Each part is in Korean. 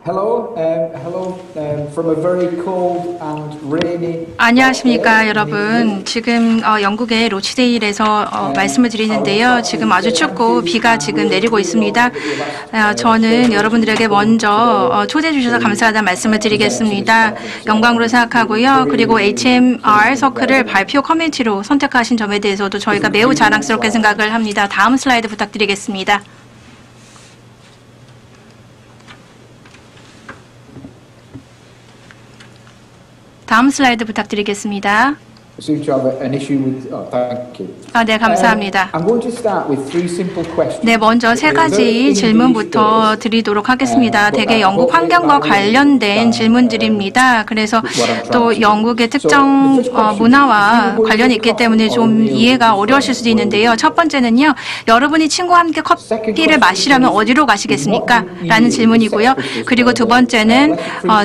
From a very cold and rainy. 안녕하십니까 여러분. 지금 영국의 로치데일에서 말씀을 드리는데요. 지금 아주 춥고 비가 지금 내리고 있습니다. 저는 여러분들에게 먼저 초대해 주셔서 감사하다는 말씀을 드리겠습니다. 영광으로 생각하고요. 그리고 HMR 서클을 발표 커뮤니티로 선택하신 점에 대해서도 저희가 매우 자랑스럽게 생각을 합니다. 다음 슬라이드 부탁드리겠습니다. 다음 슬라이드 부탁드리겠습니다. 네, 감사합니다. 네, 먼저 세 가지 질문부터 드리도록 하겠습니다. 대개 영국 환경과 관련된 질문들입니다. 그래서 또 영국의 특정 문화와 관련이 있기 때문에 좀 이해가 어려우실 수도 있는데요. 첫 번째는요. 여러분이 친구와 함께 커피를 마시려면 어디로 가시겠습니까? 라는 질문이고요. 그리고 두 번째는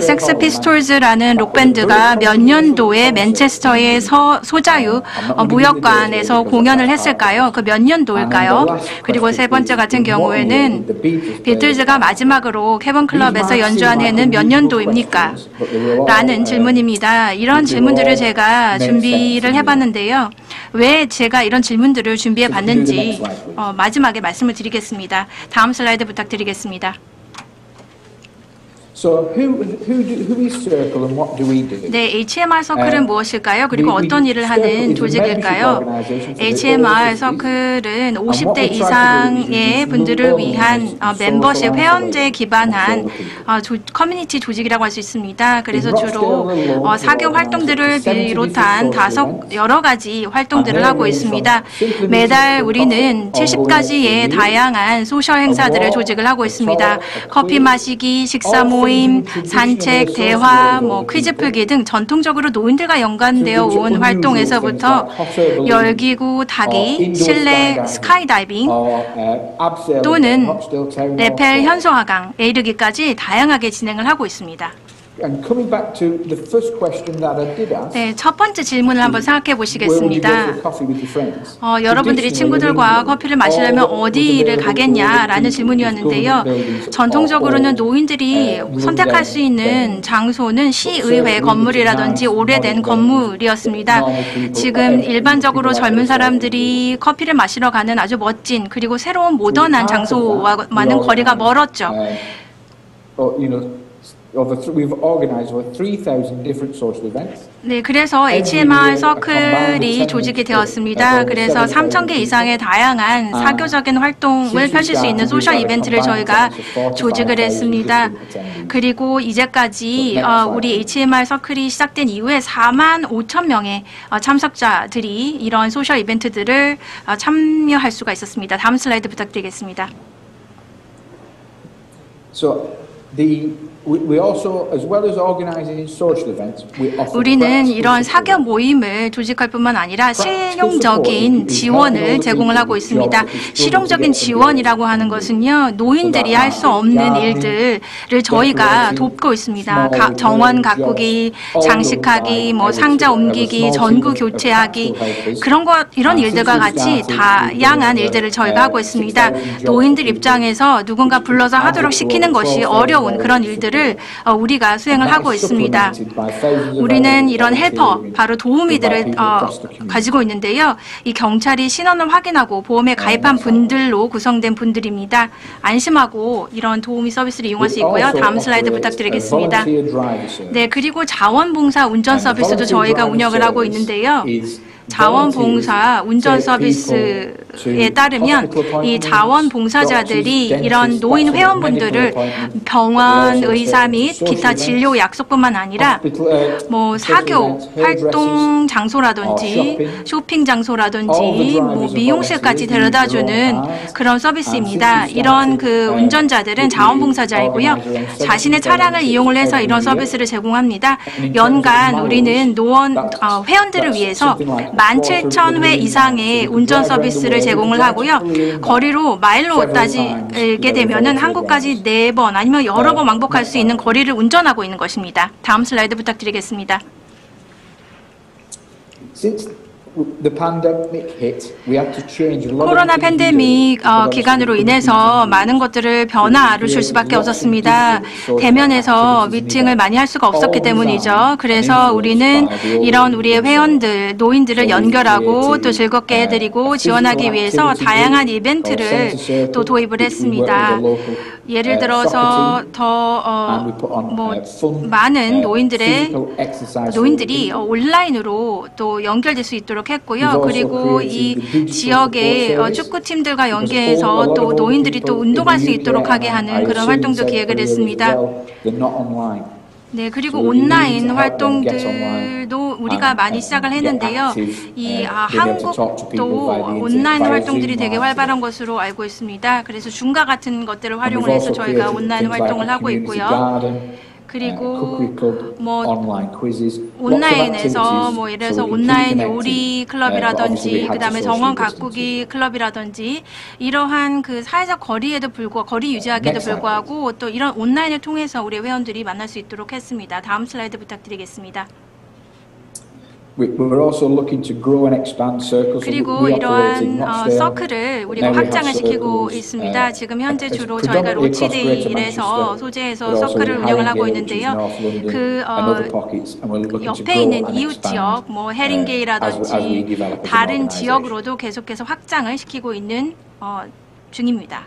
섹스 피스톨즈라는 록밴드가 몇 년도에 맨체스터의 소자유 무역관에서 공연을 했을까요? 그 몇 년도일까요? 그리고 세 번째 같은 경우에는 비틀즈가 마지막으로 캐번 클럽에서 연주한 해는 몇 년도입니까? 라는 질문입니다. 이런 질문들을 제가 준비를 해봤는데요. 왜 제가 이런 질문들을 준비해 봤는지 마지막에 말씀을 드리겠습니다. 다음 슬라이드 부탁드리겠습니다. 네, HMR 서클은 무엇일까요? 그리고 어떤 일을 하는 조직일까요? HMR 서클은 50대 이상의 분들을 위한 멤버십 회원제 기반한 커뮤니티 조직이라고 할 수 있습니다. 그래서 주로 사교 활동들을 비롯한 여러 가지 활동들을 하고 있습니다. 매달 우리는 70가지의 다양한 소셜 행사들을 조직을 하고 있습니다. 커피 마시기, 식사 모임, 산책, 대화, 퀴즈 풀기 등 전통적으로 노인들과 연관되어 온 활동에서부터 열기구 타기, 실내 스카이다이빙 또는 레펠 현소하강에 이르기까지 다양하게 진행을 하고 있습니다. 네, 첫 번째 질문을 한번 생각해 보시겠습니다. 여러분들이 친구들과 커피를 마시려면 어디를 가겠냐라는 질문이었는데요. 전통적으로는 노인들이 선택할 수 있는 장소는 시의회 건물이라든지 오래된 건물이었습니다. 지금 일반적으로 젊은 사람들이 커피를 마시러 가는 아주 멋진 그리고 새로운 모던한 장소와는 거리가 멀었죠. 네, 그래서 HMR 서클이 조직이 되었습니다. 그래서 3,000개 이상의 다양한 사교적인 활동을 펼칠 수 있는 소셜 이벤트를 저희가 조직을 했습니다. 그리고 이제까지 우리 HMR 서클이 시작된 이후에 45,000명의 참석자들이 이런 소셜 이벤트들을 참여할 수가 있었습니다. 다음 슬라이드 부탁드리겠습니다. 우리는 이런 사교 모임을 조직할 뿐만 아니라 실용적인 지원을 제공을 하고 있습니다. 실용적인 지원이라고 하는 것은요, 노인들이 할 수 없는 일들을 저희가 돕고 있습니다. 정원 가꾸기, 장식하기, 상자 옮기기, 전구 교체하기, 이런 일들과 같이 다양한 일들을 저희가 하고 있습니다. 노인들 입장에서 누군가 불러서 하도록 시키는 것이 어려운 그런 일들을 우리가 수행을 하고 있습니다. 우리는 이런 헬퍼, 바로 도우미들을 가지고 있는데요. 이 경찰이 신원을 확인하고 보험에 가입한 분들로 구성된 분들입니다. 안심하고 이런 도우미 서비스를 이용할 수 있고요. 다음 슬라이드 부탁드리겠습니다. 네, 그리고 자원봉사 운전 서비스도 저희가 운영을 하고 있는데요. 자원봉사 운전 서비스에 따르면 이 자원봉사자들이 이런 노인 회원분들을 병원, 의사 및 기타 진료 약속뿐만 아니라 사교 활동 장소라든지 쇼핑 장소라든지 미용실까지 데려다주는 그런 서비스입니다. 이런 운전자들은 자원봉사자이고요. 자신의 차량을 이용을 해서 이런 서비스를 제공합니다. 연간 우리는 회원들을 위해서 17,000회 이상의 운전 서비스를 제공을 하고요. 거리로 마일로 따지게 되면은 한국까지 4번 아니면 여러 번 왕복할 수 있는 거리를 운전하고 있는 것입니다. 다음 슬라이드 부탁드리겠습니다. The pandemic hit. We had to change a lot of 코로나 things we 팬데믹 do. 기간으로 인해서 많은 것들을 변화를 줄 수밖에 없었습니다. 대면에서 미팅을 많이 할 수가 없었기 때문이죠. 그래서 우리는 이런 우리의 회원들, 노인들을 연결하고 또 즐겁게 해드리고 지원하기 위해서 다양한 이벤트를 또 도입을 했습니다. 예를 들어서 더 많은 노인들이 온라인으로 또 연결될 수 있도록 했고요. 그리고 이 지역의 축구팀들과 연계해서 또 노인들이 또 운동할 수 있도록 하게 하는 그런 활동도 기획을 했습니다. 네, 그리고 온라인 활동들도 우리가 많이 시작을 했는데요. 한국도 온라인 활동들이 되게 활발한 것으로 알고 있습니다. 그래서 줌과 같은 것들을 활용을 해서 저희가 온라인 활동을 하고 있고요. 그리고 온라인에서 예를 들어서 온라인 요리 클럽이라든지 그다음에 정원 가꾸기 클럽이라든지 이러한 그 사회적 거리에도 불구하고 거리 유지하기에도 불구하고 또 이런 온라인을 통해서 우리 회원들이 만날 수 있도록 했습니다. 다음 슬라이드 부탁드리겠습니다. 그리고 이러한 서클을 우리가 확장을 시키고 있습니다. 지금 현재 주로 저희가 로치데일에서 소재에서 서클을 운영을 하고 있는데요. 그 옆에 있는 이웃 지역, 헤링게이라든지 다른 지역으로도 계속해서 확장을 시키고 있는 중입니다.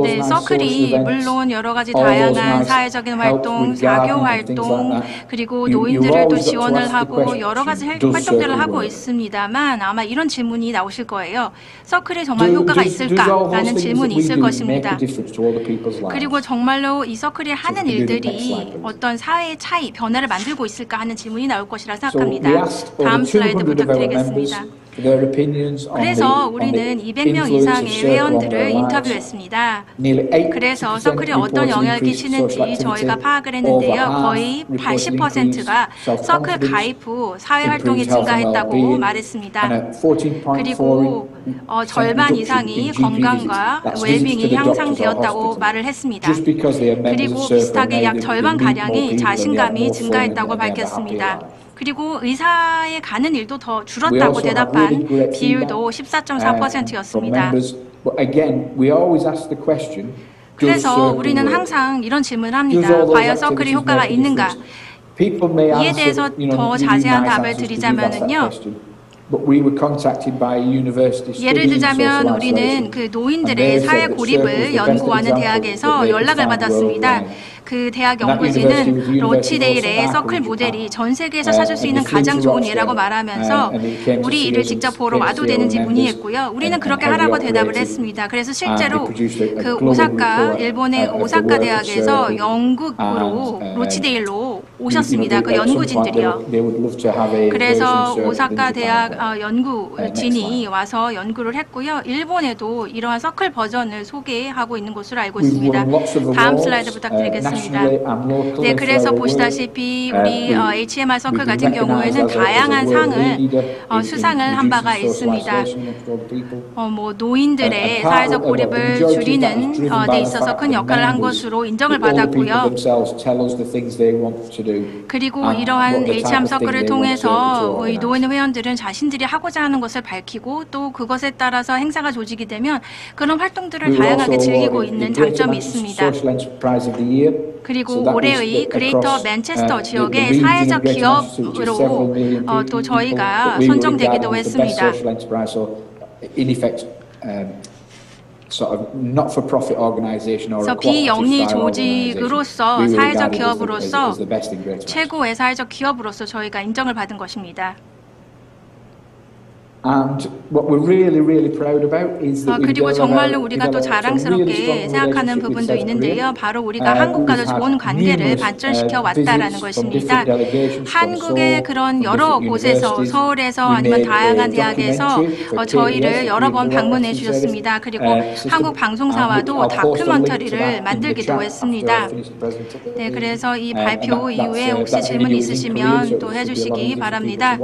네, 서클이 물론 여러 가지 다양한 사회적인 활동, 사교 활동, 그리고 노인들을 또 지원을 하고 여러 가지 활동들을 하고 있습니다만 아마 이런 질문이 나오실 거예요. 서클이 정말 효과가 있을까라는 질문이 있을 것입니다. 그리고 정말로 이 서클이 하는 일들이 어떤 사회의 차이, 변화를 만들고 있을까 하는 질문이 나올 것이라 생각합니다. 다음 슬라이드 부탁드리겠습니다. 그래서 우리는 200명 이상의 회원들을 인터뷰했습니다. 그래서 서클이 어떤 영향을 끼치는지 저희가 파악을 했는데요. 거의 80%가 서클 가입 후 사회활동이 증가했다고 말했습니다. 그리고 절반 이상이 건강과 웰빙이 향상되었다고 말을 했습니다. 그리고 비슷하게 약 절반가량이 자신감이 증가했다고 밝혔습니다. 그리고 의사에 가는 일도 더 줄었다고 대답한 비율도 14.4%였습니다. 그래서 우리는 항상 이런 질문을 합니다. 과연 서클이 효과가 있는가? 이에 대해서 더 자세한 답을 드리자면요. 예를 들자면 우리는 그 노인들의 사회 고립을 연구하는 대학에서 연락을 받았습니다. 그 대학 연구진은 로치데일의 서클 모델이 전 세계에서 찾을 수 있는 가장 좋은 예라고 말하면서 우리 이를 직접 보러 와도 되는지 문의했고요. 우리는 그렇게 하라고 대답을 했습니다. 그래서 실제로 그 오사카, 일본의 오사카 대학에서 영국으로 로치데일로 오셨습니다. 그 연구진들이요. 그래서 오사카 대학 연구진이 와서 연구를 했고요. 일본에도 이러한 서클 버전을 소개하고 있는 것으로 알고 있습니다. 다음 슬라이드 부탁드리겠습니다. 네, 그래서 보시다시피 우리 HMR 서클 같은 경우에는 다양한 상을 수상을 한 바가 있습니다. 노인들의 사회적 고립을 줄이는 데 있어서 큰 역할을 한 것으로 인정을 받았고요. 그리고 이러한 HMR 서클을 통해서 이 노인 회원들은 자신들이 하고자 하는 것을 밝히고 또 그것에 따라서 행사가 조직이 되면 그런 활동들을 다양하게 즐기고 있는 장점이 있습니다. 그리고 올해의 그레이터 맨체스터 지역의 사회적 기업으로 또 저희가 선정되기도 했습니다. 그래서 비영리 조직으로서 사회적 기업으로서 최고의 사회적 기업으로서 저희가 인정을 받은 것입니다. 그리고 정말로 우리가 또 자랑스럽게 생각하는 부분도 있는데요. 바로 우리가 한국과도 좋은 관계를 발전시켜 왔다라는 것입니다. 한국의 그런 여러 곳에서 서울에서 아니면 다양한 대학에서 저희를 여러 번 방문해 주셨습니다. 그리고 한국 방송사와도 다큐멘터리를 만들기도 했습니다. 네, 그래서 이 발표 이후에 혹시 질문 있으시면 또 해주시기 바랍니다.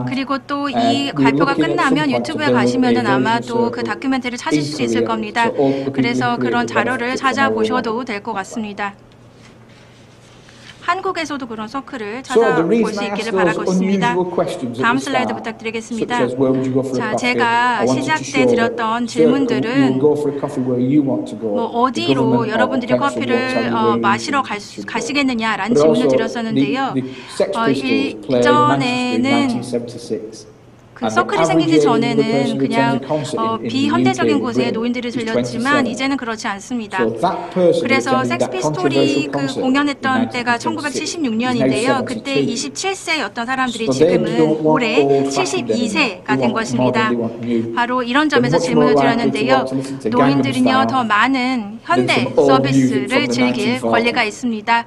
그리고 또 이 발표가 끝나면 유튜브에 가시면은 아마 또 그 다큐멘터리를 찾으실 수 있을 겁니다. 그래서 그런 자료를 찾아보셔도 될 것 같습니다. 한국에서도 그런 서클을 So the 찾아볼 reason 수 I 있기를 asked those 바라고 있습니다. unusual questions at 다음 the 슬라이드 start, 부탁드리겠습니다. such as where would you go for a 자, coffee? 제가 I wanted 시작 to 때 show 드렸던 that you 질문들은 will go for a coffee where you want to go. 뭐 The 어디로 government or 여러분들이 council won't tell 커피를 you where you 마시러 should go. 가시겠느냐라는 But 질문을 also, 드렸었는데요. the Sex Pistols played in Manchester in 1976. 그 서클이 생기기 전에는 그냥 비현대적인 곳에 노인들이 들렸지만 이제는 그렇지 않습니다. 그래서 섹스 피스톨이 그 공연했던 때가 1976년인데요. 그때 27세였던 사람들이 지금은 올해 72세가 된 것입니다. 바로 이런 점에서 질문을 드렸는데요. 노인들은요 더 많은 현대 서비스를 즐길 권리가 있습니다.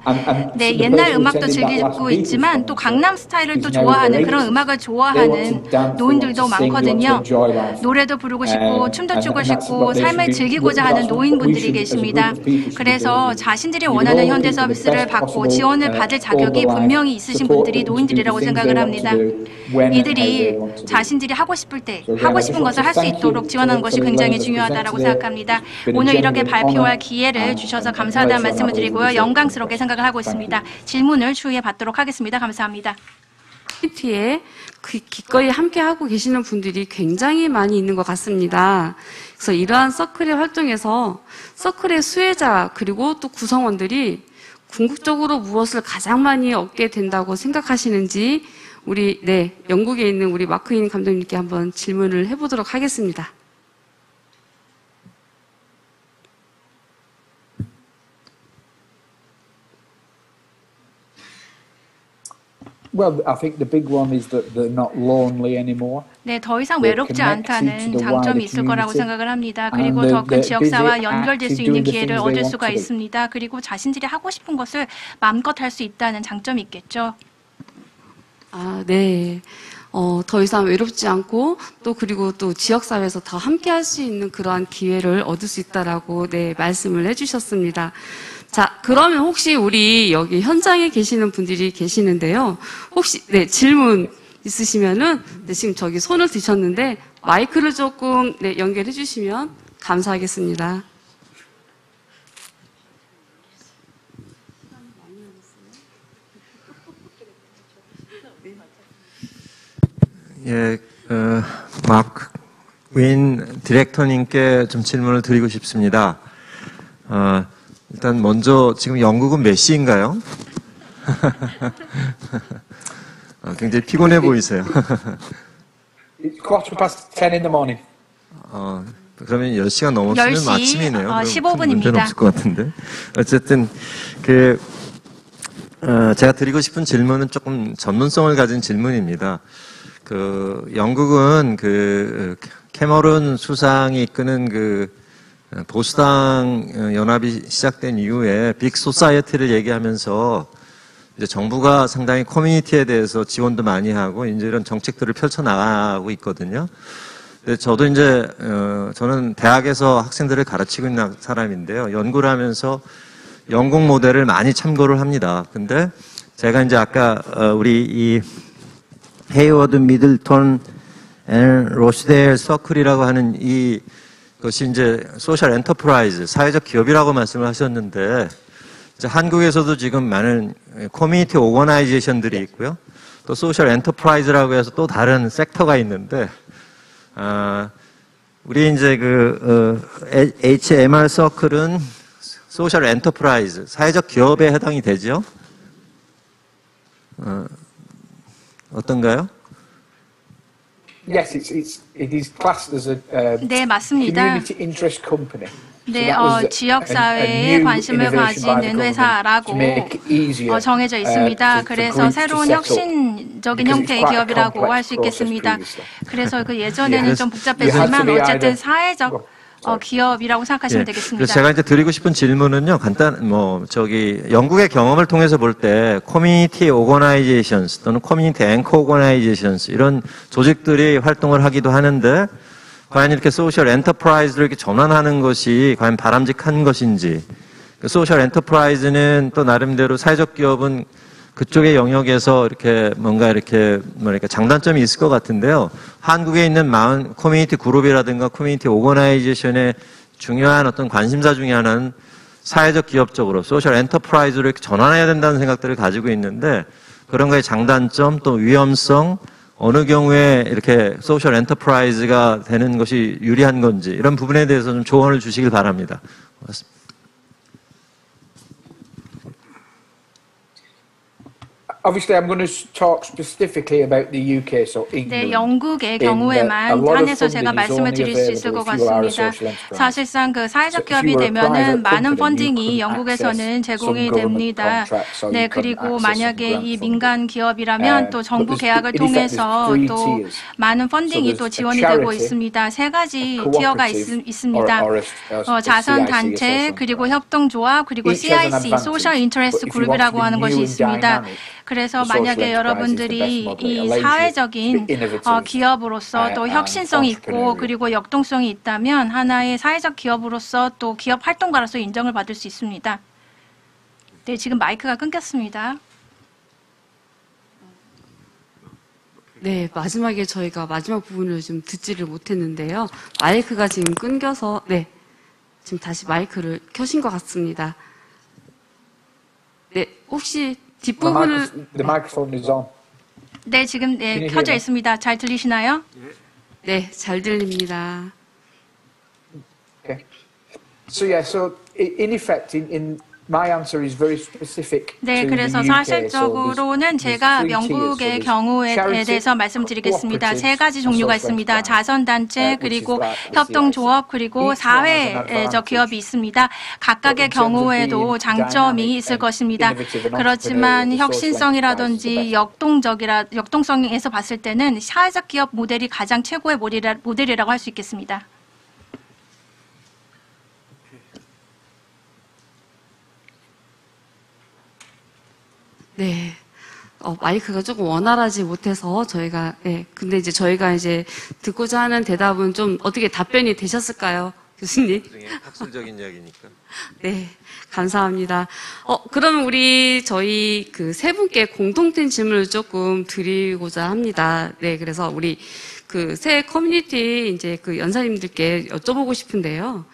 네, 옛날 음악도 즐기고 있지만 또 강남 스타일을 또 좋아하는 그런 음악을 좋아하는 노인들도 많거든요. 노래도 부르고 싶고 춤도 추고 싶고 삶을 즐기고자 하는 노인분들이 계십니다. 그래서 자신들이 원하는 현대 서비스를 받고 지원을 받을 자격이 분명히 있으신 분들이 노인들이라고 생각을 합니다. 이들이 자신들이 하고 싶을 때 하고 싶은 것을 할 수 있도록 지원하는 것이 굉장히 중요하다고 생각합니다. 오늘 이렇게 발표할 기회를 주셔서 감사하다는 말씀을 드리고요. 영광스럽게 생각을 하고 있습니다. 질문을 추후에 받도록 하겠습니다. 감사합니다. 커뮤니티에 기꺼이 함께하고 계시는 분들이 굉장히 많이 있는 것 같습니다. 그래서 이러한 서클의 활동에서 서클의 수혜자 그리고 또 구성원들이 궁극적으로 무엇을 가장 많이 얻게 된다고 생각하시는지 우리 영국에 있는 우리 마크인 감독님께 한번 질문을 해보도록 하겠습니다. Well, I think the big one is that they're not lonely anymore. 네, 더 이상 외롭지 않다는 장점이 있을 거라고 생각을 합니다. 그리고 더 큰 지역사와 연결될 수 있는 기회를 얻을 수가 있습니다. 그리고 자신들이 하고 싶은 것을 마음껏 할 수 있다는 장점이 있겠죠. 아, 네. 더 이상 외롭지 않고 그리고 또 지역사회에서 더 함께 할 수 있는 그러한 기회를 얻을 수 있다라고 말씀을 해주셨습니다. 자, 그러면 혹시 우리 여기 현장에 계시는 분들이 계시는데요. 혹시 질문 있으시면은 지금 저기 손을 드셨는데 마이크를 조금 연결해 주시면 감사하겠습니다. 예, 마크 윈 디렉터님께 좀 질문을 드리고 싶습니다. 일단 먼저 지금 영국은 몇 시인가요? 굉장히 피곤해 보이세요. It's 10:15 in the morning. 그러면 10시가 넘었으면 10시, 아침이네요. 15분입니다. 문제는 없을 것 같은데. 어쨌든 제가 드리고 싶은 질문은 조금 전문성을 가진 질문입니다. 영국은 캐머런 수상이 이끄는 보수당 연합이 시작된 이후에 빅 소사이어티를 얘기하면서 이제 정부가 상당히 커뮤니티에 대해서 지원도 많이 하고 이제 이런 정책들을 펼쳐 나가고 있거든요. 근데 저도 이제 저는 대학에서 학생들을 가르치고 있는 사람인데요. 연구를 하면서 영국 모델을 많이 참고를 합니다. 근데 제가 이제 아까 우리 이 헤이워드 미들턴 앤 로시데일 서클이라고 하는 이것이 이제 소셜 엔터프라이즈, 사회적 기업이라고 말씀을 하셨는데, 이제 한국에서도 지금 많은 커뮤니티 오거나이제이션들이 있고요. 또 소셜 엔터프라이즈라고 해서 또 다른 섹터가 있는데, 우리 이제 HMR 서클은 소셜 엔터프라이즈, 사회적 기업에 해당이 되죠? 어떤가요? Yes, it is classed as a 네, 맞습니다. community interest company. 네, 지역사회에 관심을 가지는 회사라고 정해져 있습니다. 그래서 새로운 혁신적인 형태의 기업이라고 할 수 있겠습니다. 그래서 예전에는 좀 복잡했지만 어쨌든 사회적 기업이라고 생각하시면 되겠습니다. 그래서 제가 이제 드리고 싶은 질문은요, 영국의 경험을 통해서 볼 때, 커뮤니티 오거나이제이션스 또는 커뮤니티 앵커 오거나이제이션스 이런 조직들이 활동을 하기도 하는데, 과연 이렇게 소셜 엔터프라이즈를 이렇게 전환하는 것이 과연 바람직한 것인지, 소셜 엔터프라이즈는 또 나름대로 사회적 기업은 그쪽의 영역에서 이렇게 장단점이 있을 것 같은데요. 한국에 있는 커뮤니티 그룹이라든가 커뮤니티 오거나이제이션의 중요한 어떤 관심사 중에 하나는 사회적 기업적으로 소셜 엔터프라이즈로 이렇게 전환해야 된다는 생각들을 가지고 있는데 그런 거의 장단점 또 위험성 어느 경우에 이렇게 소셜 엔터프라이즈가 되는 것이 유리한 건지 이런 부분에 대해서 좀 조언을 주시길 바랍니다. 고맙습니다. Obviously, I'm going to talk specifically about the UK, so England. 네, 영국의 경우에만 한해서 제가 말씀을 드릴 수 있을 것 같습니다. 사실상 그 사회적 기업이 되면은 많은 펀딩이 영국에서는 제공이 됩니다. 네, 그리고 만약에 이 민간 기업이라면 또 정부 계약을 통해서 또 많은 펀딩이 또 지원이 되고 있습니다. 세 가지 티어가 있습니다. 자선단체, 그리고 협동조합, 그리고 CIC, 소셜 인터레스트 그룹이라고 하는 것이 있습니다. 그래서 만약에 여러분들이 이 사회적인 기업으로서 또 혁신성이 있고 그리고 역동성이 있다면 하나의 사회적 기업으로서 또 기업 활동가로서 인정을 받을 수 있습니다. 네, 지금 마이크가 끊겼습니다. 네, 마지막에 저희가 마지막 부분을 좀 듣지를 못했는데요. 마이크가 지금 끊겨서 네, 지금 다시 마이크를 켜신 것 같습니다. 네, 혹시 뒷부분을 The microphone is on. 네, 지금 네, 켜져 있습니다. 잘 들리시나요? 네, 잘 들립니다. Okay. So yeah, so in effect, in my answer is very specific. 네, to 그래서 the UK. 사실적으로는 제가 영국의 경우에 대해서 말씀드리겠습니다. 세 가지 종류가 있습니다. 자선단체, 그리고 협동조합, 그리고 사회적 기업이 있습니다. 각각의 경우에도 장점이 있을 것입니다. 그렇지만 혁신성이라든지 역동성에서 봤을 때는 사회적 기업 모델이 가장 최고의 모델이라고 할 수 있겠습니다. 네. 마이크가 조금 원활하지 못해서 저희가, 네. 근데 이제 저희가 이제 듣고자 하는 대답은 좀 어떻게 답변이 되셨을까요? 교수님? 나중에 학술적인 이야기니까. 네. 감사합니다. 그러면 저희 그 세 분께 공통된 질문을 조금 드리고자 합니다. 네. 그래서 우리 그 새 커뮤니티 이제 그 연사님들께 여쭤보고 싶은데요.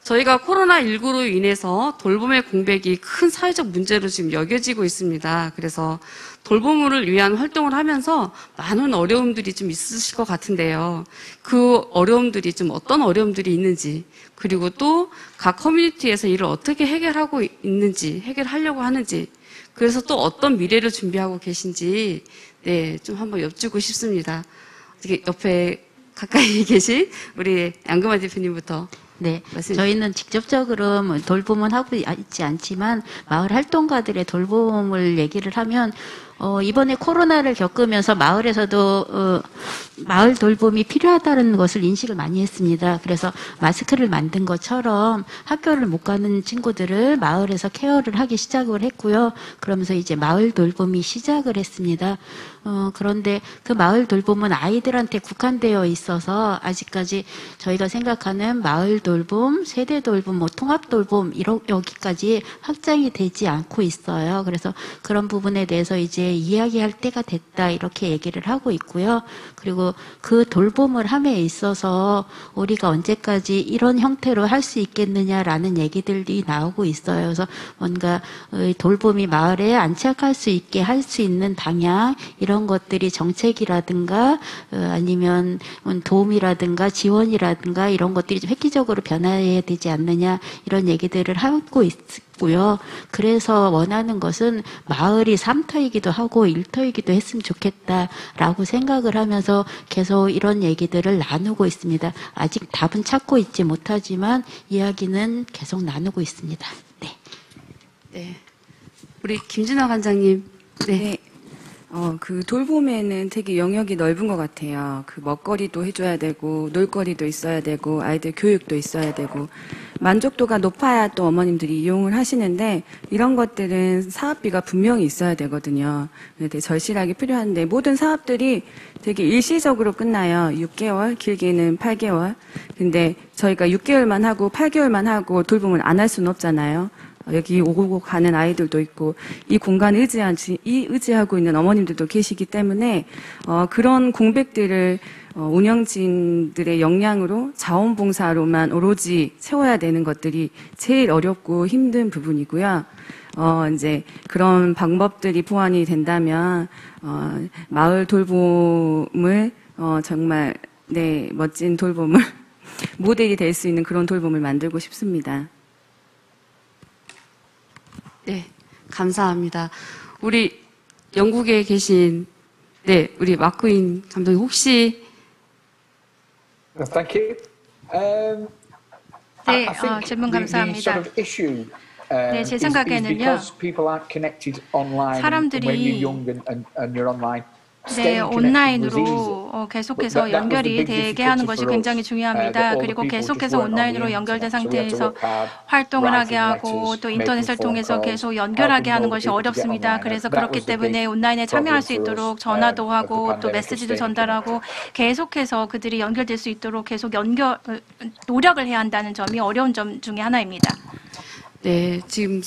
저희가 코로나19로 인해서 돌봄의 공백이 큰 사회적 문제로 지금 여겨지고 있습니다. 그래서 돌봄을 위한 활동을 하면서 많은 어려움들이 좀 있으실 것 같은데요. 그 어려움들이 좀 어떤 어려움들이 있는지, 그리고 또 각 커뮤니티에서 이를 어떻게 해결하고 있는지, 해결하려고 하는지, 그래서 또 어떤 미래를 준비하고 계신지, 네, 좀 한번 여쭙고 싶습니다. 어떻게 옆에 가까이 계신 우리 양금아 대표님부터. 네, 저희는 직접적으로 돌봄은 하고 있지 않지만 마을 활동가들의 돌봄을 얘기를 하면 이번에 코로나를 겪으면서 마을에서도 마을 돌봄이 필요하다는 것을 인식을 많이 했습니다. 그래서 마스크를 만든 것처럼 학교를 못 가는 친구들을 마을에서 케어를 하기 시작을 했고요. 그러면서 이제 마을 돌봄이 시작을 했습니다. 그런데 그 마을 돌봄은 아이들한테 국한되어 있어서 아직까지 저희가 생각하는 마을 돌봄, 세대 돌봄, 통합 돌봄 여기까지 확장이 되지 않고 있어요. 그래서 그런 부분에 대해서 이제 이야기할 때가 됐다 이렇게 얘기를 하고 있고요. 그리고 그 돌봄을 함에 있어서 우리가 언제까지 이런 형태로 할 수 있겠느냐라는 얘기들이 나오고 있어요. 그래서 뭔가 돌봄이 마을에 안착할 수 있게 할 수 있는 방향 이런 것들이 정책이라든가 아니면 도움이라든가 지원이라든가 이런 것들이 좀 획기적으로 변화해야 되지 않느냐 이런 얘기들을 하고 있고요. 그래서 원하는 것은 마을이 3터이기도 하고 1터이기도 했으면 좋겠다라고 생각을 하면서 계속 이런 얘기들을 나누고 있습니다. 아직 답은 찾고 있지 못하지만 이야기는 계속 나누고 있습니다. 네. 네. 우리 김진아 관장님. 네. 네. 그 돌봄에는 되게 영역이 넓은 것 같아요. 그 먹거리도 해줘야 되고, 놀거리도 있어야 되고, 아이들 교육도 있어야 되고, 만족도가 높아야 또 어머님들이 이용을 하시는데, 이런 것들은 사업비가 분명히 있어야 되거든요. 되게 절실하게 필요한데, 모든 사업들이 되게 일시적으로 끝나요. 6개월, 길게는 8개월. 근데 저희가 6개월만 하고 8개월만 하고 돌봄을 안 할 수는 없잖아요. 여기 오고 가는 아이들도 있고 이 공간을 의지하고 있는 어머님들도 계시기 때문에 그런 공백들을 운영진들의 역량으로 자원봉사로만 오로지 채워야 되는 것들이 제일 어렵고 힘든 부분이고요. 이제 그런 방법들이 보완이 된다면 마을 돌봄을 정말 네 멋진 돌봄을 모델이 될 수 있는 그런 돌봄을 만들고 싶습니다. 네, 감사합니다. 우리 영국에 계신 네, 우리 마크인 감독님 혹시 Thank you. 네, I think 질문 the 감사합니다. sort of issue 네, 제 is 생각에는요. because people aren't connected online 사람들이 when you're young and you're online. 네, 온라인으로 계속해서 연결이 되게 하는 것이 굉장히 중요합니다. 그리고 계속해서 온라인으로 연결된 상태에서 활동을 하게 하고 또 인터넷을 통해서 계속 연결하게 하는 것이 어렵습니다. 그래서 그렇기 때문에 온라인에 참여할 수 있도록 전화도 하고 또 메시지도 전달하고 계속해서 그들이 연결될 수 있도록 계속 노력을 해야 한다는 점이 어려운 점 중에 하나입니다. 네, 지금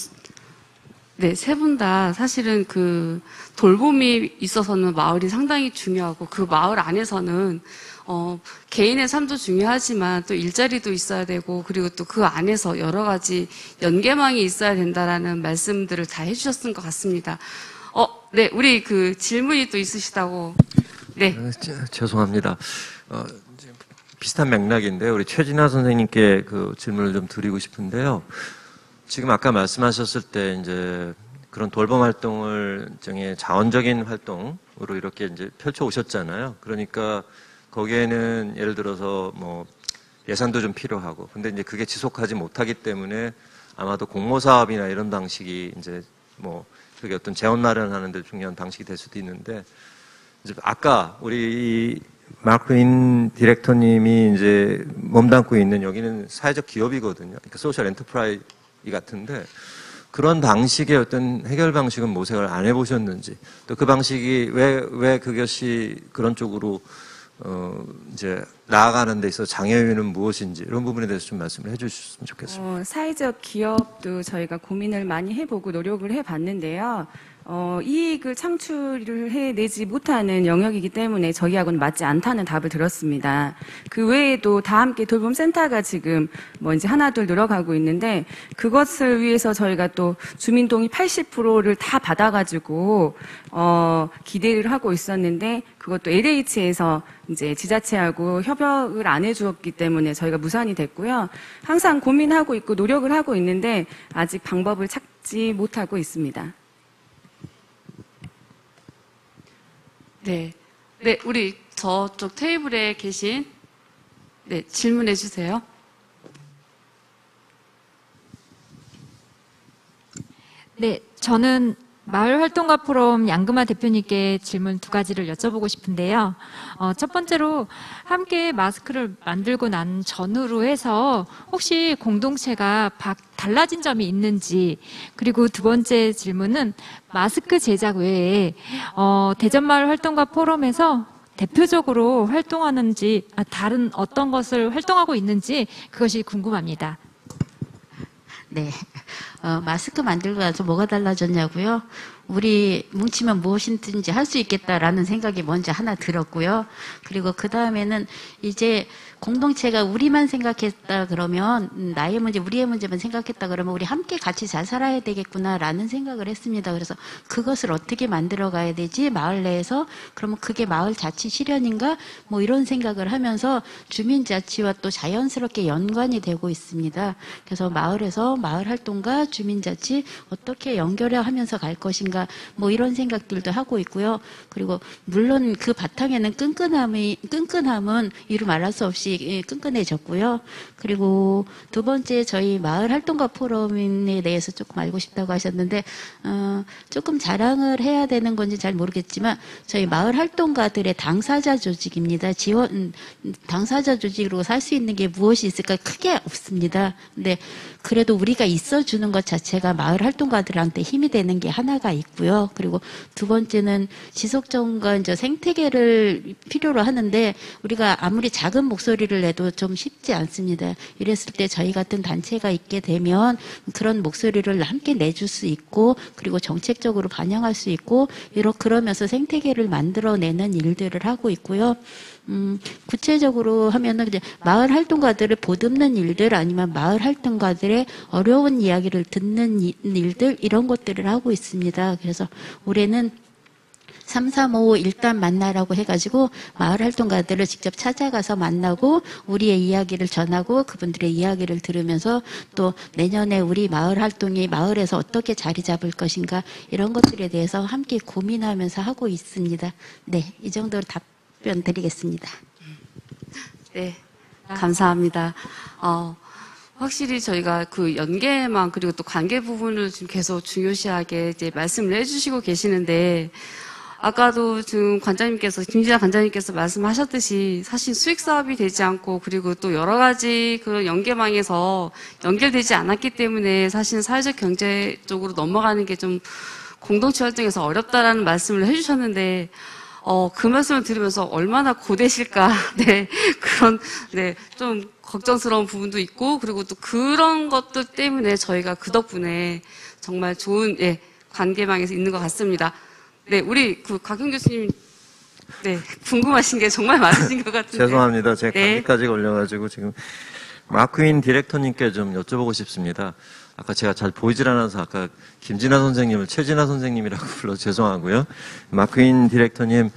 네, 세 분 다 사실은 그 돌봄이 있어서는 마을이 상당히 중요하고 그 마을 안에서는 개인의 삶도 중요하지만 또 일자리도 있어야 되고 그리고 또 그 안에서 여러 가지 연계망이 있어야 된다라는 말씀들을 다 해주셨던 것 같습니다. 네, 우리 그 질문이 또 있으시다고. 네. 죄송합니다. 비슷한 맥락인데 우리 최진아 선생님께 그 질문을 좀 드리고 싶은데요. 지금 아까 말씀하셨을 때 이제 그런 돌봄 활동을 일종의 자원적인 활동으로 이렇게 이제 펼쳐 오셨잖아요. 그러니까 거기에는 예를 들어서 뭐 예산도 좀 필요하고, 근데 이제 그게 지속하지 못하기 때문에 아마도 공모 사업이나 이런 방식이 이제 뭐 그게 어떤 재원 마련하는 데 중요한 방식이 될 수도 있는데, 이제 아까 우리 마크인 디렉터님이 이제 몸담고 있는 여기는 사회적 기업이거든요. 그러니까 소셜 엔터프라이즈 같은데 그런 방식의 어떤 해결 방식은 모색을 안 해보셨는지, 또 그 방식이 왜 그것이 그런 쪽으로 이제 나아가는 데 있어서 장애 요인은 무엇인지 이런 부분에 대해서 좀 말씀을 해주셨으면 좋겠습니다. 사회적 기업도 저희가 고민을 많이 해보고 노력을 해봤는데요. 이익을 창출을 해내지 못하는 영역이기 때문에 저희하고는 맞지 않다는 답을 들었습니다. 그 외에도 다 함께 돌봄센터가 지금 뭐 이제 하나둘 늘어가고 있는데 그것을 위해서 저희가 또 주민동의 80%를 다 받아가지고 기대를 하고 있었는데 그것도 LH에서 이제 지자체하고 협약을 안 해주었기 때문에 저희가 무산이 됐고요. 항상 고민하고 있고 노력을 하고 있는데 아직 방법을 찾지 못하고 있습니다. 네. 네, 우리 저쪽 테이블에 계신, 네, 질문해 주세요. 네, 저는 마을활동가 포럼 양금아 대표님께 질문 두 가지를 여쭤보고 싶은데요. 첫 번째로 함께 마스크를 만들고 난 전후로 해서 혹시 공동체가 달라진 점이 있는지, 그리고 두 번째 질문은 마스크 제작 외에 대전마을활동가 포럼에서 대표적으로 활동하는지, 다른 어떤 것을 활동하고 있는지 그것이 궁금합니다. 네. 마스크 만들고 나서 뭐가 달라졌냐고요? 우리 뭉치면 무엇이든지 할 수 있겠다라는 생각이 먼저 하나 들었고요. 그리고 그 다음에는 이제 공동체가 우리만 생각했다 그러면 나의 문제, 우리의 문제만 생각했다 그러면 우리 함께 같이 잘 살아야 되겠구나라는 생각을 했습니다. 그래서 그것을 어떻게 만들어 가야 되지? 마을 내에서 그러면 그게 마을 자치 실현인가? 뭐 이런 생각을 하면서 주민자치와 또 자연스럽게 연관이 되고 있습니다. 그래서 마을에서 마을 활동과 주민자치 어떻게 연결해 하면서 갈 것인가 뭐 이런 생각들도 하고 있고요. 그리고 물론 그 바탕에는 끈끈함은 이루 말할 수 없이 끈끈해졌고요. 그리고 두 번째 저희 마을 활동가 포럼에 대해서 조금 알고 싶다고 하셨는데 조금 자랑을 해야 되는 건지 잘 모르겠지만 저희 마을 활동가들의 당사자 조직입니다. 당사자 조직으로 살 수 있는 게 무엇이 있을까? 크게 없습니다. 근데 그래도 우리가 있어주는 것 자체가 마을 활동가들한테 힘이 되는 게 하나가 있고요. 그리고 두 번째는 지속정과 이제 생태계를 필요로 하는데 우리가 아무리 작은 목소리를 내도 좀 쉽지 않습니다. 이랬을 때 저희 같은 단체가 있게 되면 그런 목소리를 함께 내줄 수 있고 그리고 정책적으로 반영할 수 있고 그러면서 생태계를 만들어내는 일들을 하고 있고요. 구체적으로 하면은 이제 마을 활동가들을 보듬는 일들 아니면 마을 활동가들의 어려운 이야기를 듣는 일들 이런 것들을 하고 있습니다. 그래서 올해는 335 일단 만나라고 해가지고 마을 활동가들을 직접 찾아가서 만나고 우리의 이야기를 전하고 그분들의 이야기를 들으면서 또 내년에 우리 마을 활동이 마을에서 어떻게 자리 잡을 것인가 이런 것들에 대해서 함께 고민하면서 하고 있습니다. 네, 이 정도로 답변 드리겠습니다. 네, 감사합니다. 확실히 저희가 그 연계망 그리고 또 관계 부분을 지금 계속 중요시하게 이제 말씀을 해주시고 계시는데 아까도 지금 김지아 관장님께서 말씀하셨듯이 사실 수익 사업이 되지 않고 그리고 또 여러 가지 그런 연계망에서 연결되지 않았기 때문에 사실 사회적 경제 쪽으로 넘어가는 게 좀 공동체 활동에서 어렵다라는 말씀을 해주셨는데 그 말씀을 들으면서 얼마나 고되실까 네 그런 네 좀 걱정스러운 부분도 있고 그리고 또 그런 것들 때문에 저희가 그 덕분에 정말 좋은 예 관계망에서 있는 것 같습니다. 네, 우리 곽경 교수님, 네, 궁금하신 게 정말 많으신 것 같은데. 죄송합니다. 제가 네. 감기까지 걸려가지고 지금 마크윈 디렉터님께 좀 여쭤보고 싶습니다. 아까 제가 잘 보이질 않아서 아까 김진아 선생님을 최진아 선생님이라고 불러 죄송하고요. 마크윈 디렉터님,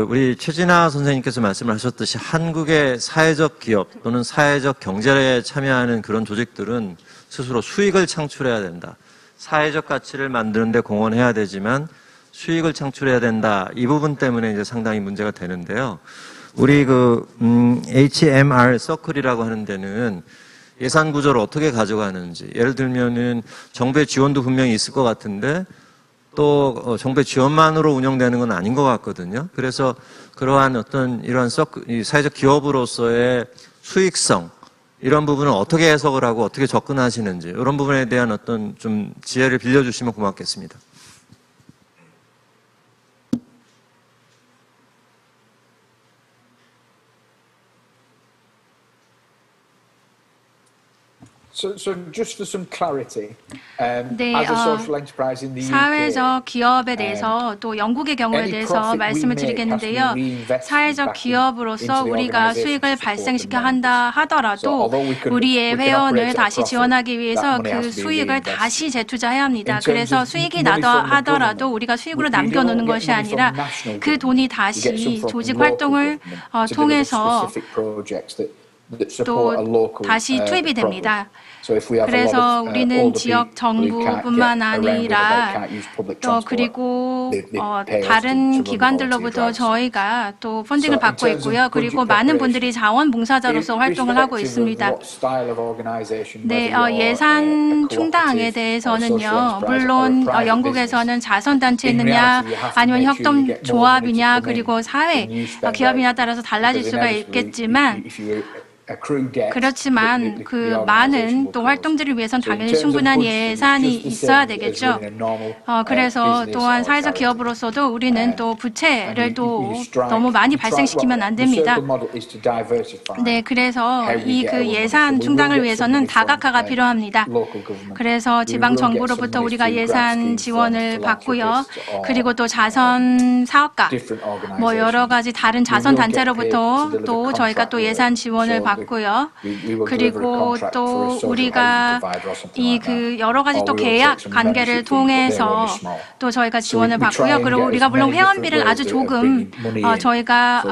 우리 최진아 선생님께서 말씀을 하셨듯이 한국의 사회적 기업 또는 사회적 경제에 참여하는 그런 조직들은 스스로 수익을 창출해야 된다. 사회적 가치를 만드는 데 공헌해야 되지만 수익을 창출해야 된다. 이 부분 때문에 이제 상당히 문제가 되는데요. 우리 HMR 서클이라고 하는 데는 예산 구조를 어떻게 가져가는지, 예를 들면은 정부의 지원도 분명히 있을 것 같은데 또 정부의 지원만으로 운영되는 건 아닌 것 같거든요. 그래서 그러한 어떤 이러한 이 사회적 기업으로서의 수익성 이런 부분을 어떻게 해석을 하고 어떻게 접근하시는지 이런 부분에 대한 어떤 좀 지혜를 빌려주시면 고맙겠습니다. So just for some clarity, 네, as a social enterprise in the UK, 사회적 기업에 대해서 또 영국의 경우에 대해서 말씀을 드리겠는데요. 사회적 기업으로서 우리가 수익을 발생시켜 한다 하더라도 우리의 회원을 다시 지원하기 위해서 그 수익을 다시 재투자해야 합니다. 그래서 수익이 나다 하더라도 우리가 수익으로 남겨놓는 것이 아니라 그 돈이 다시 조직 활동을 통해서 또 다시 투입이 됩니다. 그래서 우리는 지역 정부뿐만 아니라 또 그리고 다른 기관들로부터 저희가 또 펀딩을 받고 있고요. 그리고 많은 분들이 자원봉사자로서 활동을 하고 있습니다. 네, 예산 충당에 대해서는요. 물론 영국에서는 자선단체느냐 아니면 협동조합이냐 그리고 사회 기업이냐 따라서 달라질 수가 있겠지만 그렇지만 그 많은 또 활동들을 위해서는 당연히 충분한 예산이 있어야 되겠죠. 그래서 또한 사회적 기업으로서도 우리는 또 부채를 또 너무 많이 발생시키면 안 됩니다. 네, 그래서 이 예산 충당을 위해서는 다각화가 필요합니다. 그래서 지방 정부로부터 우리가 예산 지원을 받고요. 그리고 또 자선 사업가, 뭐 여러 가지 다른 자선 단체로부터 또 저희가 또 예산 지원을 받고요. 그리고 또 우리가 여러 가지 또 계약 관계를 통해서 또 저희가 지원을 받고요. 그리고 우리가 물론 회원비를 아주 조금 저희가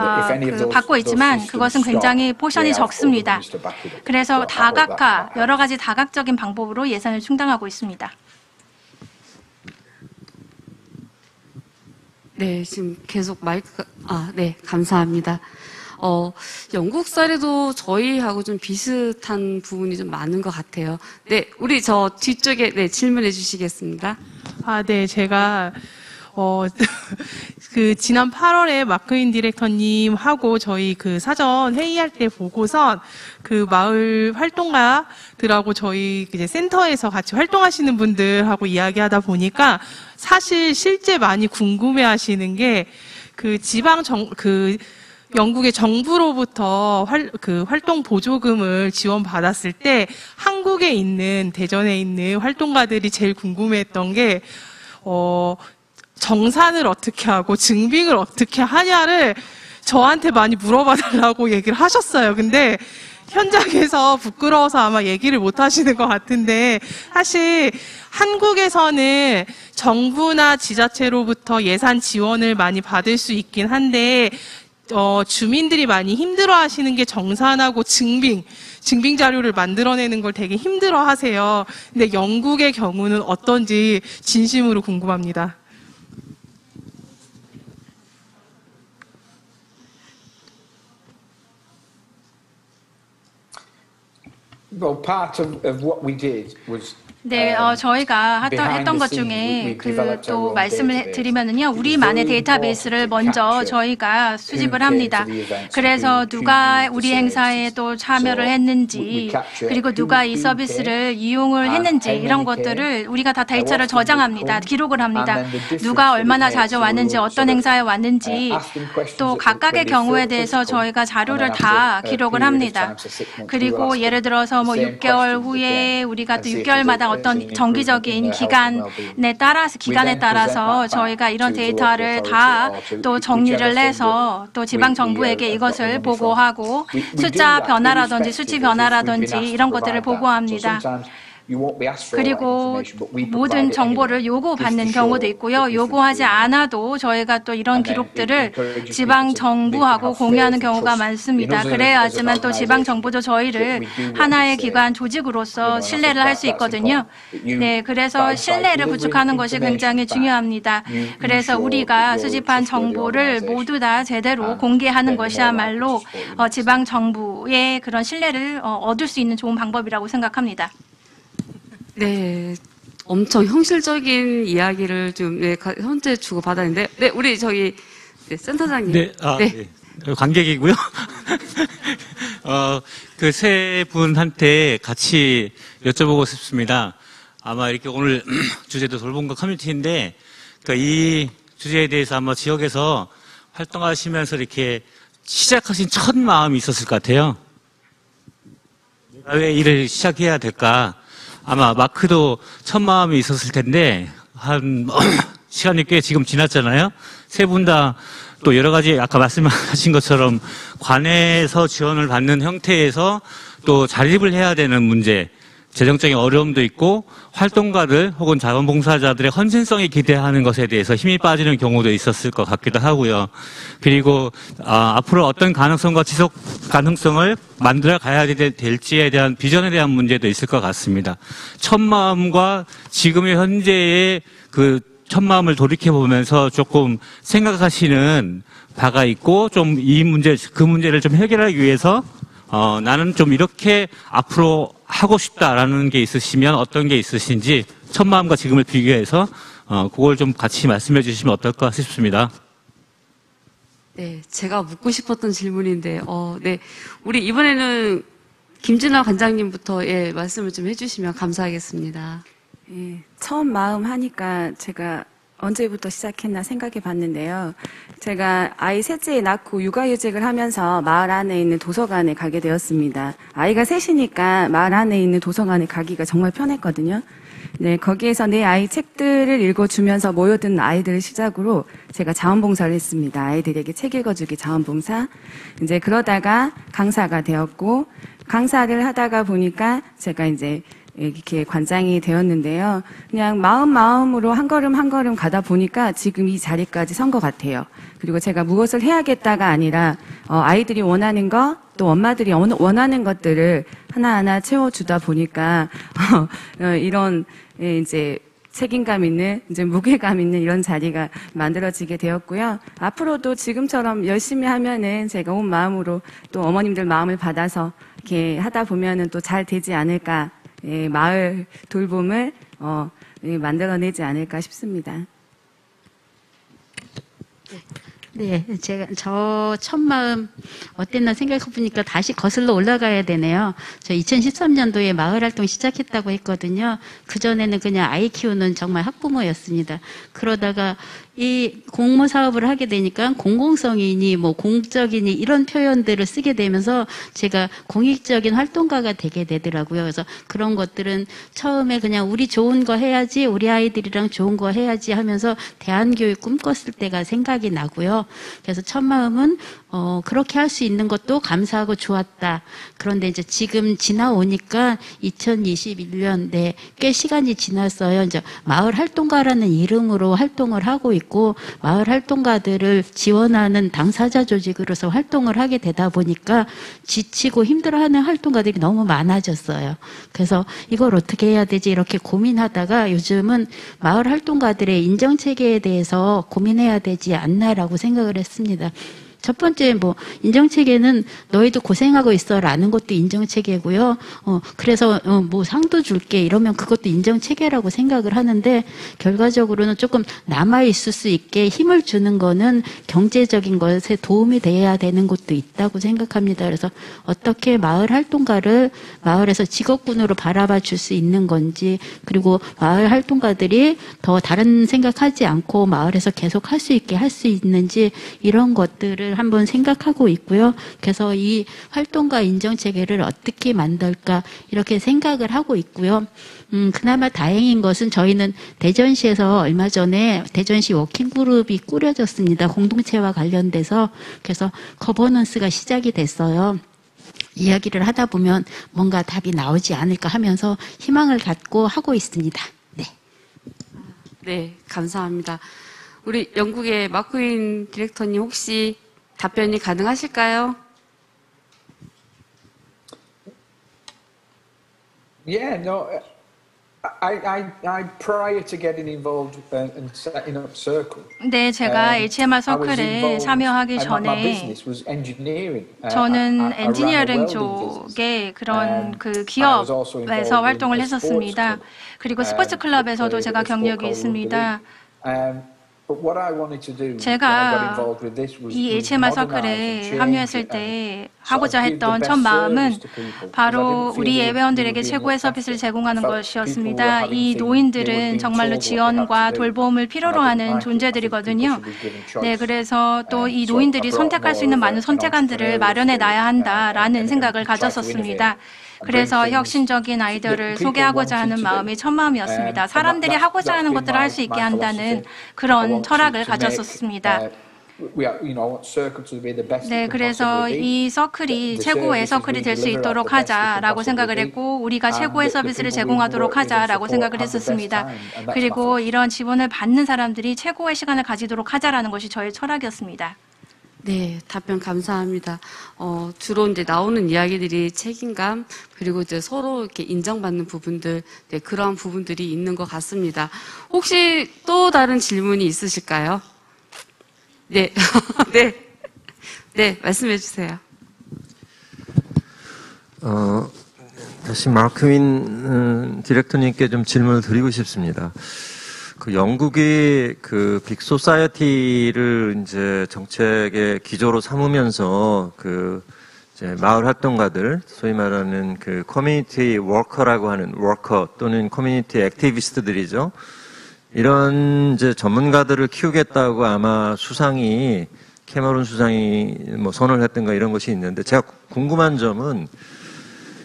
받고 있지만 그것은 굉장히 포션이 적습니다. 그래서 다각화, 여러 가지 다각적인 방법으로 예산을 충당하고 있습니다. 네, 지금 계속 네, 감사합니다. 영국 사례도 저희하고 좀 비슷한 부분이 좀 많은 것 같아요. 네, 우리 저 뒤쪽에 네, 질문해 주시겠습니다. 네, 제가 지난 8월에 마크윈 디렉터님하고 저희 사전 회의할 때 보고선 마을 활동가들하고 저희 이제 센터에서 같이 활동하시는 분들하고 이야기하다 보니까 사실 실제 많이 궁금해 하시는 게 영국의 정부로부터 활동 보조금을 지원받았을 때 한국에 있는 대전에 있는 활동가들이 제일 궁금해했던 게 정산을 어떻게 하고 증빙을 어떻게 하냐를 저한테 많이 물어봐달라고 얘기를 하셨어요. 근데 현장에서 부끄러워서 아마 얘기를 못 하시는 것 같은데, 사실 한국에서는 정부나 지자체로부터 예산 지원을 많이 받을 수 있긴 한데, 주민들이 많이 힘들어 하시는 게 정산하고 증빙 자료를 만들어내는 걸 되게 힘들어 하세요. 근데 영국의 경우는 어떤지 진심으로 궁금합니다. Well, part of what we did was 네, 저희가 했던 것 중에 또 말씀을 드리면은요, 우리만의 데이터베이스를 먼저 저희가 수집을 합니다. 그래서 누가 우리 행사에 또 참여를 했는지, 그리고 누가 이 서비스를 이용을 했는지, 이런 것들을 우리가 다 데이터를 저장합니다. 기록을 합니다. 누가 얼마나 자주 왔는지, 어떤 행사에 왔는지, 또 각각의 경우에 대해서 저희가 자료를 다 기록을 합니다. 그리고 예를 들어서 뭐 6개월 후에 우리가 또 6개월마다 어떤 정기적인 기간에 따라서 저희가 이런 데이터를 다 또 정리를 해서 또 지방 정부에게 이것을 보고하고 숫자 변화라든지 수치 변화라든지 이런 것들을 보고합니다. 그리고 모든 정보를 요구받는 경우도 있고요. 요구하지 않아도 저희가 또 이런 기록들을 지방 정부하고 공유하는 경우가 많습니다. 그래야지만 또 지방 정부도 저희를 하나의 기관 조직으로서 신뢰를 할 수 있거든요. 네, 그래서 신뢰를 구축하는 것이 굉장히 중요합니다. 그래서 우리가 수집한 정보를 모두 다 제대로 공개하는 것이야말로 지방 정부의 그런 신뢰를 얻을 수 있는 좋은 방법이라고 생각합니다. 네, 엄청 현실적인 이야기를 좀 현재 주고 받았는데, 네, 우리 저기 센터장님. 네, 네. 관객이고요. 그 세 분한테 같이 여쭤보고 싶습니다. 아마 이렇게 오늘 주제도 돌봄과 커뮤니티인데, 그러니까 이 주제에 대해서 아마 지역에서 활동하시면서 이렇게 시작하신 첫 마음이 있었을 것 같아요. 내가 왜 일을 시작해야 될까? 아마 마크도 첫 마음이 있었을 텐데, 시간이 꽤 지금 지났잖아요. 세 분 다 또 여러 가지 아까 말씀하신 것처럼 관에서 지원을 받는 형태에서 또 자립을 해야 되는 문제, 재정적인 어려움도 있고 활동가들 혹은 자원봉사자들의 헌신성이 기대하는 것에 대해서 힘이 빠지는 경우도 있었을 것 같기도 하고요. 그리고 앞으로 어떤 가능성과 지속 가능성을 만들어 가야 될지에 대한 비전에 대한 문제도 있을 것 같습니다. 첫 마음과 지금의 현재의 그 첫 마음을 돌이켜 보면서 조금 생각하시는 바가 있고 좀 이 문제, 그 문제를 좀 해결하기 위해서 나는 좀 이렇게 앞으로 하고 싶다라는 게 있으시면 어떤 게 있으신지 첫 마음과 지금을 비교해서 그걸 좀 같이 말씀해 주시면 어떨까 싶습니다. 네, 제가 묻고 싶었던 질문인데, 네, 우리 이번에는 김진아 관장님부터 말씀을 좀 해주시면 감사하겠습니다. 예, 처음 마음 하니까 제가 언제부터 시작했나 생각해 봤는데요. 제가 아이 셋째 낳고 육아휴직을 하면서 마을 안에 있는 도서관에 가게 되었습니다. 아이가 셋이니까 마을 안에 있는 도서관에 가기가 정말 편했거든요. 네, 거기에서 내 아이 책들을 읽어주면서 모여든 아이들을 시작으로 제가 자원봉사를 했습니다. 아이들에게 책 읽어주기 자원봉사. 이제 그러다가 강사가 되었고, 강사를 하다가 보니까 제가 이제 이렇게 관장이 되었는데요. 그냥 마음으로 한 걸음 가다 보니까 지금 이 자리까지 선 것 같아요. 그리고 제가 무엇을 해야겠다가 아니라 아이들이 원하는 것, 또 엄마들이 원하는 것들을 하나하나 채워주다 보니까 이런 이제 책임감 있는, 이제 무게감 있는 이런 자리가 만들어지게 되었고요. 앞으로도 지금처럼 열심히 하면은 제가 온 마음으로 또 어머님들 마음을 받아서 이렇게 하다 보면은 또 잘 되지 않을까. 마을 돌봄을 만들어내지 않을까 싶습니다. 네, 저 첫 마음 어땠나 생각해 보니까 다시 거슬러 올라가야 되네요. 저 2013년도에 마을 활동 시작했다고 했거든요. 그전에는 그냥 아이 키우는 정말 학부모였습니다. 그러다가 이 공모 사업을 하게 되니까 공공성이니 뭐 공적이니 이런 표현들을 쓰게 되면서 제가 공익적인 활동가가 되게 되더라고요. 그래서 그런 것들은 처음에 그냥 우리 좋은 거 해야지, 우리 아이들이랑 좋은 거 해야지 하면서 대안교육 꿈꿨을 때가 생각이 나고요. 그래서 첫 마음은 그렇게 할 수 있는 것도 감사하고 좋았다. 그런데 이제 지금 지나오니까 2021년 꽤 시간이 지났어요. 이제 마을 활동가라는 이름으로 활동을 하고 있고 마을 활동가들을 지원하는 당사자 조직으로서 활동을 하게 되다 보니까 지치고 힘들어하는 활동가들이 너무 많아졌어요. 그래서 이걸 어떻게 해야 되지 이렇게 고민하다가 요즘은 마을 활동가들의 인정 체계에 대해서 고민해야 되지 않나라고 생각을 했습니다. 첫 번째 인정체계는 너희도 고생하고 있어라는 것도 인정체계고요. 그래서 상도 줄게 이러면 그것도 인정체계라고 생각을 하는데 결과적으로는 조금 남아있을 수 있게 힘을 주는 거는 경제적인 것에 도움이 돼야 되는 것도 있다고 생각합니다. 그래서 어떻게 마을 활동가를 마을에서 직업군으로 바라봐 줄 수 있는 건지 그리고 마을 활동가들이 더 다른 생각하지 않고 마을에서 계속 할 수 있게 할 수 있는지 이런 것들을 한번 생각하고 있고요. 그래서 이 활동가 인정 체계를 어떻게 만들까 이렇게 생각을 하고 있고요. 그나마 다행인 것은 저희는 대전시에서 얼마 전에 대전시 워킹그룹이 꾸려졌습니다. 공동체와 관련돼서. 그래서 거버넌스가 시작이 됐어요. 이야기를 하다 보면 뭔가 답이 나오지 않을까 하면서 희망을 갖고 하고 있습니다. 네. 네, 감사합니다. 우리 영국의 마크윈 디렉터님 혹시 답변이 가능하실까요? Yeah, no, I prior to getting involved and setting up Circle. 네, 제가 HMR 서클에 참여하기 전에 저는 엔지니어링 쪽에 그런 그 기업에서 활동을 했었습니다. 그리고 스포츠 클럽에서도 제가 경력이 있습니다. 제가 이 HMR 서클에 합류했을 때 하고자 했던 첫 마음은 바로 우리 예배원들에게 최고의 서비스를 제공하는 것이었습니다. 이 노인들은 정말로 지원과 돌봄을 필요로 하는 존재들이거든요. 네, 그래서 또 이 노인들이 선택할 수 있는 많은 선택안들을 마련해 놔야 한다라는 생각을 가졌었습니다. 그래서 혁신적인 아이디어를 소개하고자 하는 마음이 첫 마음이었습니다. 사람들이 하고자 하는 것들을 할 수 있게 한다는 그런 철학을 가졌었습니다. 네, 그래서 이 서클이 최고의 서클이 될 수 있도록 하자라고 생각을 했고 우리가 최고의 서비스를 제공하도록 하자라고 생각을 했었습니다. 그리고 이런 지원을 받는 사람들이 최고의 시간을 가지도록 하자라는 것이 저의 철학이었습니다. 네, 답변 감사합니다. 주로 이제 나오는 이야기들이 책임감, 그리고 이제 서로 이렇게 인정받는 부분들, 네, 그러한 부분들이 있는 것 같습니다. 혹시 또 다른 질문이 있으실까요? 네, 네, 네, 말씀해 주세요. 다시 마크윈 디렉터님께 좀 질문을 드리고 싶습니다. 그 영국이 그 빅소사이어티를 이제 정책의 기조로 삼으면서 그 이제 마을 활동가들, 소위 말하는 그 커뮤니티 워커라고 하는 워커 또는 커뮤니티 액티비스트들이죠. 이런 이제 전문가들을 키우겠다고 아마 수상이 캐머런 수상이 뭐 선언을 했던가 이런 것이 있는데 제가 궁금한 점은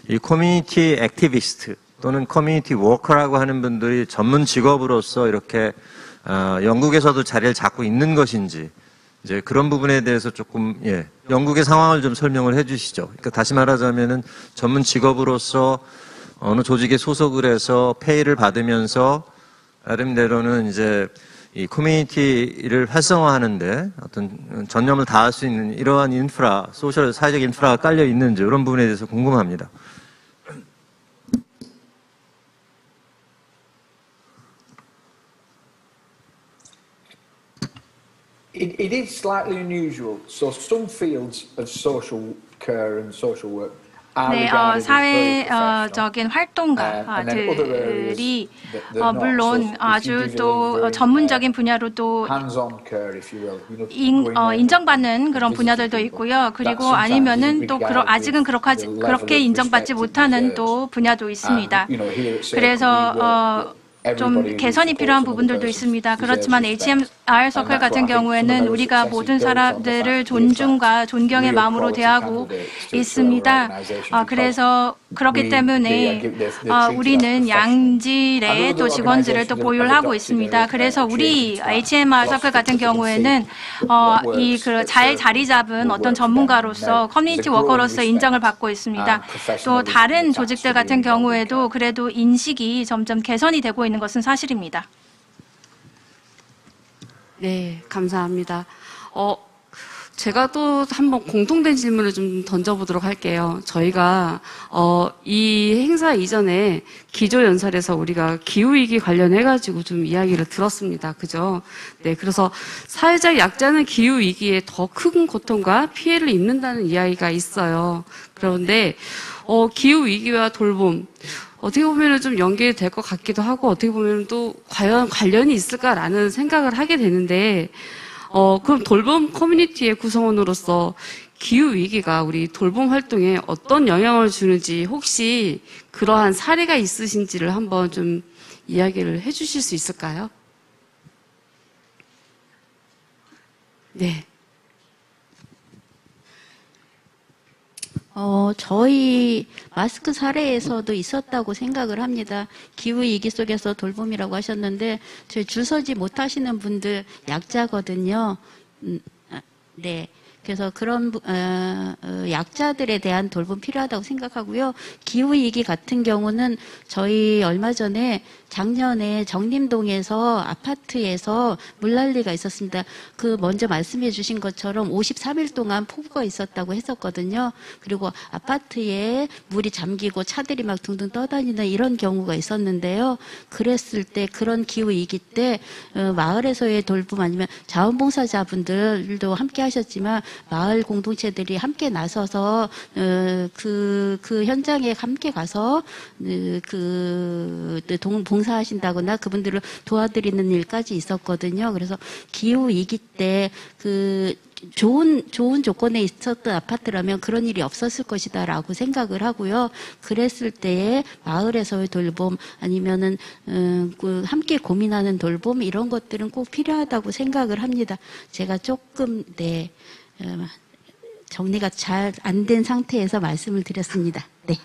이 커뮤니티 액티비스트 또는 커뮤니티 워커라고 하는 분들이 전문 직업으로서 이렇게 영국에서도 자리를 잡고 있는 것인지 이제 그런 부분에 대해서 조금 영국의 상황을 좀 설명을 해주시죠. 그러니까 다시 말하자면은 전문 직업으로서 어느 조직에 소속을 해서 페이를 받으면서 나름대로는 이제 이 커뮤니티를 활성화하는데 어떤 전념을 다할 수 있는 이러한 인프라, 소셜 사회적 인프라가 깔려 있는지 이런 부분에 대해서 궁금합니다. It is slightly unusual. So some fields of social care and social work are 네, regarded as very 사회적인 활동가들이 물론 아주 또 전문적인 분야로 또 hands-on care, if you will. 인정받는 그런 분야들도 있고요. 그리고 아니면은 또 아직은 그렇게 인정받지 못하는 또 분야도 있습니다. 그래서 좀 개선이 필요한 부분들도 있습니다. 그렇지만 아이서클 같은 경우에는 우리가 모든 사람들을 존중과 존경의 마음으로 대하고 있습니다. 그래서 그렇기 때문에 우리는 양질의 또 직원들을 또 보유를 하고 있습니다. 그래서 우리 HMR 서클 같은 경우에는 이 잘 자리 잡은 어떤 전문가로서 커뮤니티 워커로서 인정을 받고 있습니다. 또 다른 조직들 같은 경우에도 그래도 인식이 점점 개선이 되고 있는 것은 사실입니다. 네, 감사합니다. 제가 또 한번 공통된 질문을 좀 던져보도록 할게요. 저희가 이 행사 이전에 기조연설에서 우리가 기후위기 관련해가지고 좀 이야기를 들었습니다. 그죠? 네, 그래서 사회적 약자는 기후위기에 더 큰 고통과 피해를 입는다는 이야기가 있어요. 그런데 기후위기와 돌봄, 어떻게 보면 좀 연계될 것 같기도 하고 어떻게 보면 또 과연 관련이 있을까라는 생각을 하게 되는데 그럼 돌봄 커뮤니티의 구성원으로서 기후위기가 우리 돌봄 활동에 어떤 영향을 주는지 혹시 그러한 사례가 있으신지를 한번 좀 이야기를 해주실 수 있을까요? 네. 저희 마스크 사례에서도 있었다고 생각을 합니다. 기후위기 속에서 돌봄이라고 하셨는데, 저희 줄 서지 못하시는 분들 약자거든요. 네. 그래서 그런 약자들에 대한 돌봄 필요하다고 생각하고요. 기후위기 같은 경우는 저희 얼마 전에 작년에 정림동에서 아파트에서 물난리가 있었습니다. 그 먼저 말씀해 주신 것처럼 53일 동안 폭우가 있었다고 했었거든요. 그리고 아파트에 물이 잠기고 차들이 막 둥둥 떠다니는 이런 경우가 있었는데요. 그랬을 때 그런 기후위기 때 마을에서의 돌봄 아니면 자원봉사자분들도 함께 하셨지만 마을 공동체들이 함께 나서서 그 현장에 함께 가서 봉사하신다거나 그분들을 도와드리는 일까지 있었거든요. 그래서 기후 위기 때 좋은 조건에 있었던 아파트라면 그런 일이 없었을 것이다라고 생각을 하고요. 그랬을 때에 마을에서의 돌봄 아니면은 함께 고민하는 돌봄 이런 것들은 꼭 필요하다고 생각을 합니다. 제가 조금 정리가 잘 안 된 상태에서 말씀을 드렸습니다. 네.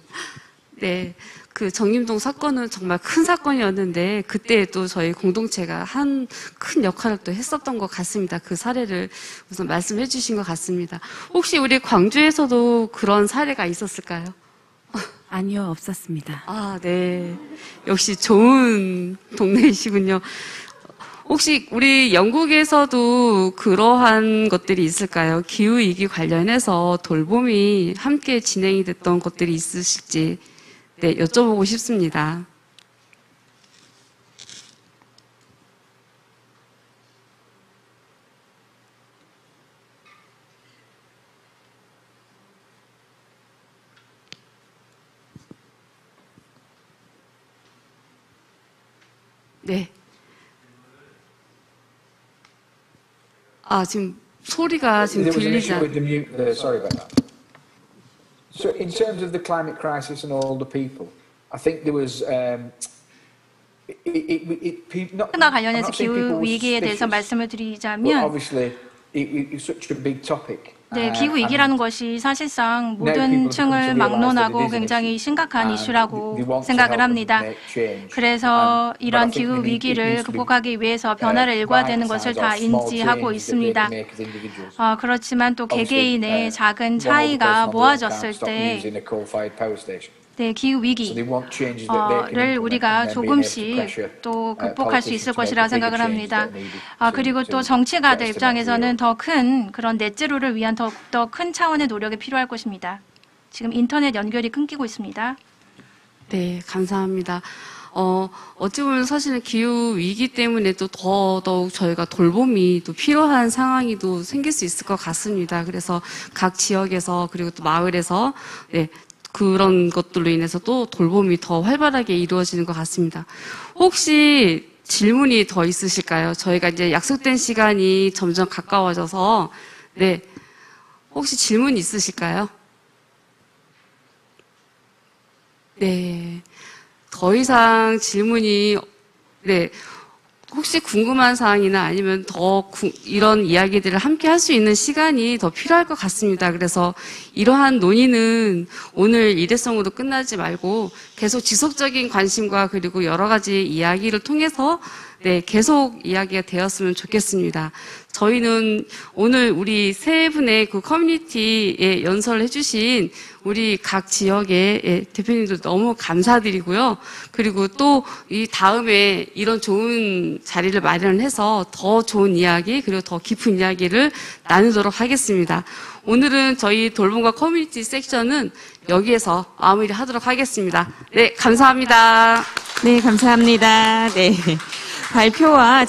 네. 그 정림동 사건은 정말 큰 사건이었는데 그때 또 저희 공동체가 한 큰 역할을 또 했었던 것 같습니다. 그 사례를 우선 말씀해 주신 것 같습니다. 혹시 우리 광주에서도 그런 사례가 있었을까요? 아니요, 없었습니다. 아, 네. 역시 좋은 동네이시군요. 혹시 우리 영국에서도 그러한 것들이 있을까요? 기후위기 관련해서 돌봄이 함께 진행이 됐던 것들이 있으실지 네, 여쭤보고 싶습니다. 네. 지금 소리가 지금 들리지 않... Sorry about that. So in terms of the climate crisis and all the people, I think there was 코로나 관련해서 기후 위기에 대해서 말씀을 드리자면 obviously it's such a big topic. 네, 기후 위기라는 것이 사실상 모든 층을 막론하고 굉장히 심각한 이슈라고 생각을 합니다. 그래서 이런 기후 위기를 극복하기 위해서 변화를 일궈야되는 것을 다 인지하고 있습니다. 그렇지만 또 개개인의 작은 차이가 모아졌을 때 네, 기후 위기를 우리가 조금씩 또 극복할 수 있을 것이라 생각을 합니다. 그리고 또 정치가들 입장에서는 더 큰 그런 넷제로를 위한 더욱더 큰 차원의 노력이 필요할 것입니다. 지금 인터넷 연결이 끊기고 있습니다. 네, 감사합니다. 어찌 보면 사실은 기후 위기 때문에 또 더더욱 저희가 돌봄이 또 필요한 상황이 또 생길 수 있을 것 같습니다. 그래서 각 지역에서 그리고 또 마을에서 네, 그런 것들로 인해서 또 돌봄이 더 활발하게 이루어지는 것 같습니다. 혹시 질문이 더 있으실까요? 저희가 이제 약속된 시간이 점점 가까워져서 네, 혹시 질문 있으실까요? 네, 더 이상 질문이 네, 혹시 궁금한 사항이나 아니면 더 이런 이야기들을 함께 할 수 있는 시간이 더 필요할 것 같습니다. 그래서 이러한 논의는 오늘 일회성으로 끝나지 말고 계속 지속적인 관심과 그리고 여러 가지 이야기를 통해서 네, 계속 이야기가 되었으면 좋겠습니다. 저희는 오늘 우리 세 분의 그 커뮤니티에 연설을 해주신 우리 각 지역의 대표님들 너무 감사드리고요. 그리고 또 이 다음에 이런 좋은 자리를 마련해서 더 좋은 이야기 그리고 더 깊은 이야기를 나누도록 하겠습니다. 오늘은 저희 돌봄과 커뮤니티 섹션은 여기에서 마무리하도록 하겠습니다. 네, 감사합니다. 네, 감사합니다. 네. 발표와